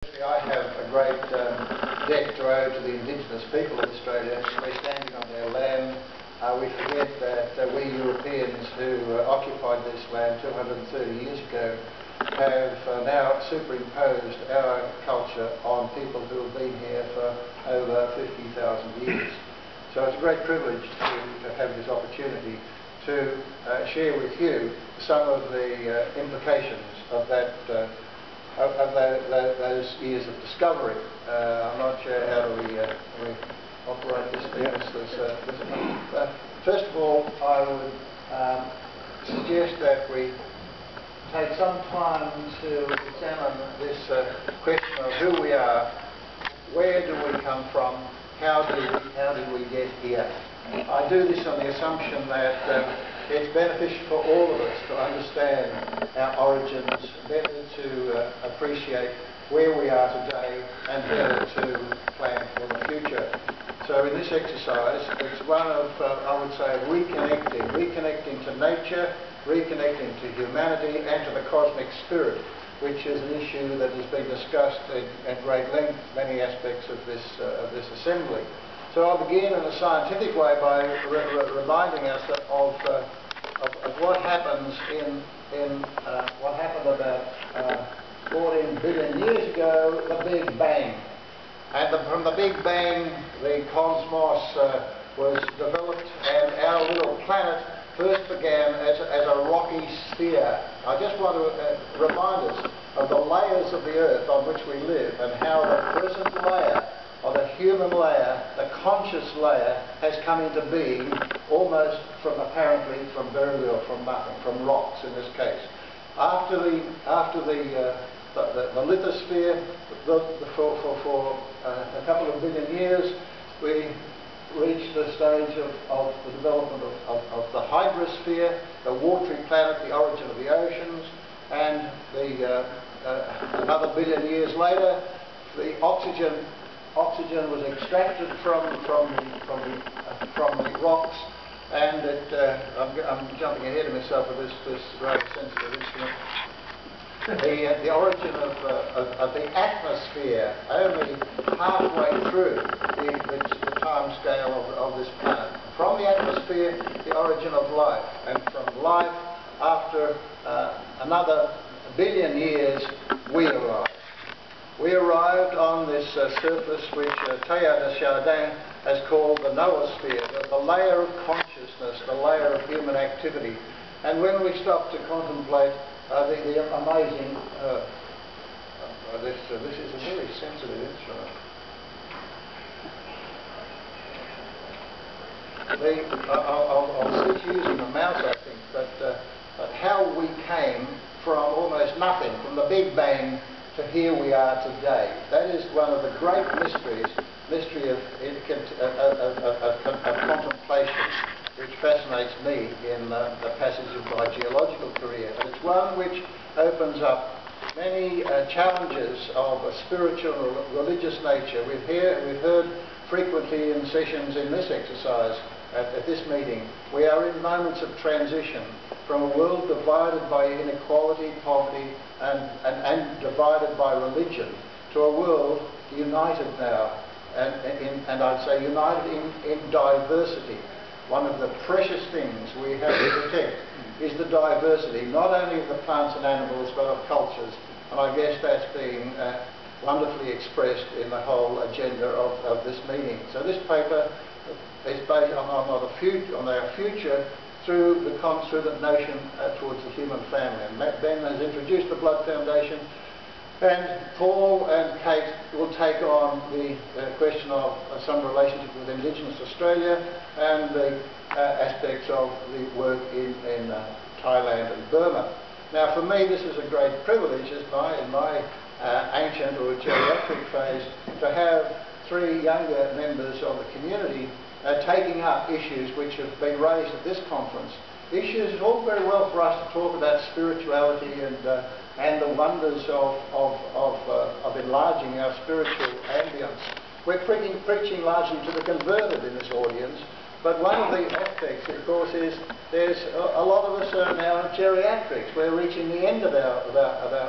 I have a great debt to owe to the indigenous people of Australia. We're standing on their land. We forget that we Europeans who occupied this land 230 years ago have now superimposed our culture on people who have been here for over 50,000 years. So it's a great privilege to have this opportunity to share with you some of the implications of that those years of discovery. I'm not sure how we operate this thing. First of all, I would suggest that we take some time to examine this question of who we are, where do we come from, how did we get here. I do this on the assumption that it's beneficial for all of us to understand our origins, better to appreciate where we are today, and better to plan for the future. So in this exercise, it's one of, I would say, reconnecting to nature, reconnecting to humanity and to the cosmic spirit, which is an issue that has been discussed at great length, many aspects of this assembly. So I'll begin in a scientific way by reminding us of what happens what happened about 14 billion years ago, the Big Bang. And from the Big Bang, the cosmos was developed, and our little planet first began as a rocky sphere. I just want to remind us of the layers of the Earth on which we live, and how the present layer, or the human layer, the conscious layer, has come into being almost apparently from very little, from nothing, from rocks in this case. After the lithosphere, for a couple of billion years, we reached the stage of the development of the hydrosphere, the watery planet, the origin of the oceans, and another billion years later, the oxygen was extracted from the rocks, and I'm jumping ahead of myself with this rather sensitive instrument. The origin of the atmosphere, only halfway through the time scale of this planet. From the atmosphere, the origin of life, and from life, after another billion years, we arrived. We arrived on this surface which Teilhard de Chardin has called the noosphere, the layer of consciousness, the layer of human activity. And when we stop to contemplate the amazing, this is a very sensitive instrument. I'll switch using the mouse, I think, but how we came from almost nothing, from the Big Bang, to here we are today. That is one of the great mystery of contemplation, which fascinates me in the passage of my geological career. And it's one which opens up many challenges of a spiritual or religious nature. We've heard frequently in sessions in this exercise, at this meeting, we are in moments of transition from a world divided by inequality, poverty, and divided by religion, to a world united now, and I'd say united in diversity. One of the precious things we have to protect is the diversity, not only of the plants and animals, but of cultures. And I guess that's being wonderfully expressed in the whole agenda of this meeting. So this paper is based on our future through the notion towards the human family. And Ben has introduced the Blood Foundation, and Paul and Kate will take on the question of some relationship with Indigenous Australia and the aspects of the work in Thailand and Burma. Now, for me, this is a great privilege in my ancient or geriatric phase to have three younger members of the community taking up issues which have been raised at this conference. Issues, it's all very well for us to talk about spirituality and the wonders of enlarging our spiritual ambience. We're preaching largely to the converted in this audience, But one of the aspects, of course, is there's a lot of us are now geriatrics. We're reaching the end of our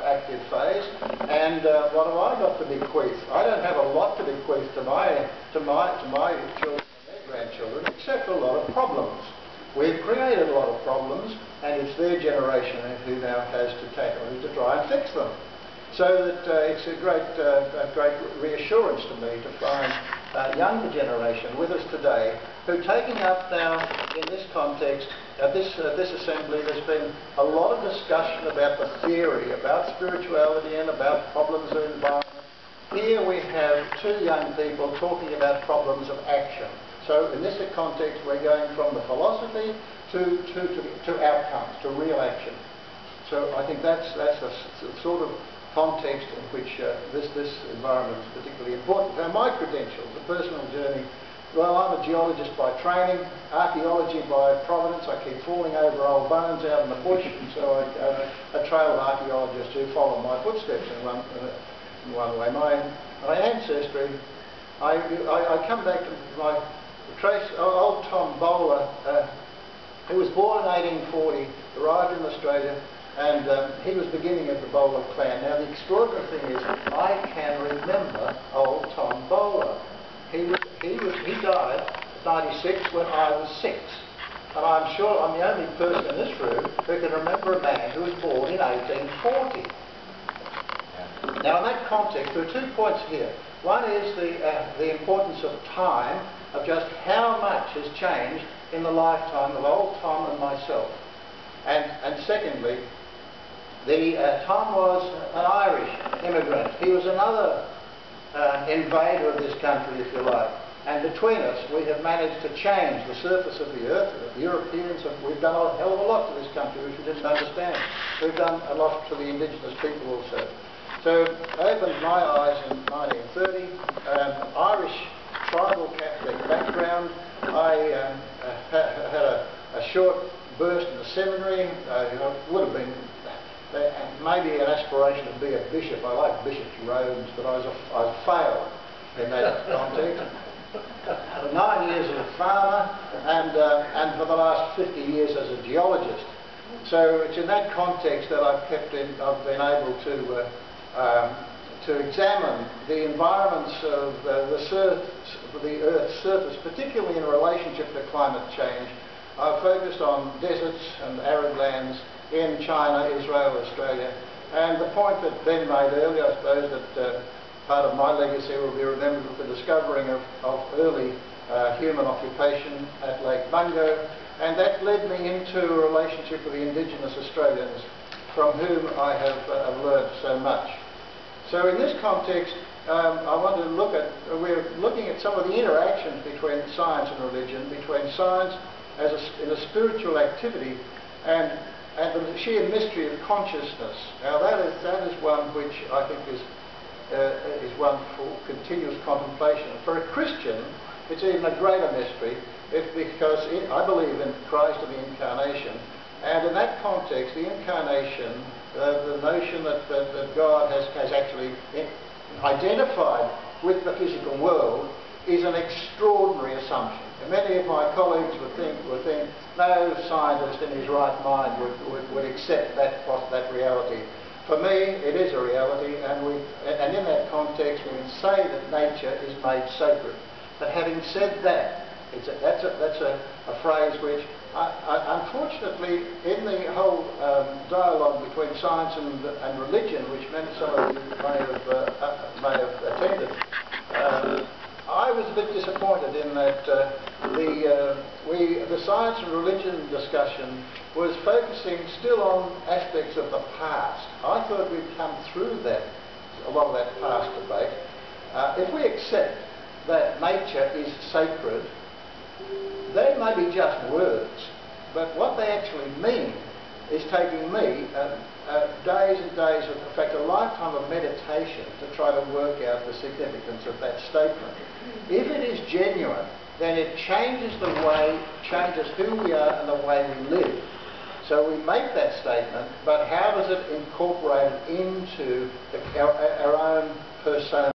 active phase, and what have I got to bequeath? I don't have a lot to bequeath to my children and their grandchildren, except a lot of problems. We've created a lot of problems, and it's their generation who now has to tackle them to try and fix them. So that it's a great reassurance to me to find a younger generation with us today who are taking up now in this context, at this assembly, there's been a lot of discussion about the theory, about spirituality and about problems of environment. Here we have two young people talking about problems of action. So in this context we're going from the philosophy to outcomes, to real action. So I think that's a sort of context in which this environment is particularly important. Now my credentials, the personal journey, well, I'm a geologist by training, archaeology by providence. I keep falling over old bones out in the bush, and so a trail of archaeologists who follow my footsteps in one way. My ancestry, I come back to my trace, old Tom Bowler, who was born in 1840, arrived in Australia, and he was beginning of the Bowler clan. Now the extraordinary thing is, I can remember old Tom Bowler. He died at 96 when I was 6. And I'm sure I'm the only person in this room who can remember a man who was born in 1840. Now in that context, there are 2 points here. One is the importance of time, of just how much has changed in the lifetime of old Tom and myself. And secondly, Tom was an Irish immigrant. He was another invader of this country, if you like. And between us, we have managed to change the surface of the earth. The Europeans, we've done a hell of a lot to this country which we didn't understand. We've done a lot to the indigenous people also. So I opened my eyes in 1930, Irish tribal Catholic background. I had a short burst in the seminary. Would have been maybe an aspiration to be a bishop. I like bishop's robes, but I failed in that context. 9 years as a farmer, and for the last 50 years as a geologist. So it's in that context that I've been able to examine the environments of the Earth's surface, particularly in relationship to climate change. I've focused on deserts and arid lands in China, Israel, Australia, and the point that Ben made earlier, I suppose, that part of my legacy will be remembered with the discovering of early human occupation at Lake Mungo, and that led me into a relationship with the indigenous Australians, from whom I have learnt so much. So in this context, I want to we're looking at some of the interactions between science and religion, between science in a spiritual activity and the sheer mystery of consciousness. Now that is one which I think is one for continuous contemplation. For a Christian, it's even a greater mystery, because I believe in Christ and the Incarnation, and in that context, the Incarnation, the notion that God has actually identified with the physical world, is an extraordinary assumption. And many of my colleagues would think no scientist in his right mind would accept that reality. For me, it is a reality, and in that context, we can say that nature is made sacred. But having said that, that's a phrase which, unfortunately, in the whole dialogue between science and religion, which some of you may have attended, I was a bit disappointed in that the science and religion discussion was focusing still on aspects of the past. I thought we'd come through a lot of that past debate. If we accept that nature is sacred, they may be just words, but what they actually mean is taking me days and days, in fact a lifetime of meditation, to try to work out the significance of that statement. If it is genuine, then it changes who we are and the way we live. So we make that statement, but how does it incorporate it into our own persona?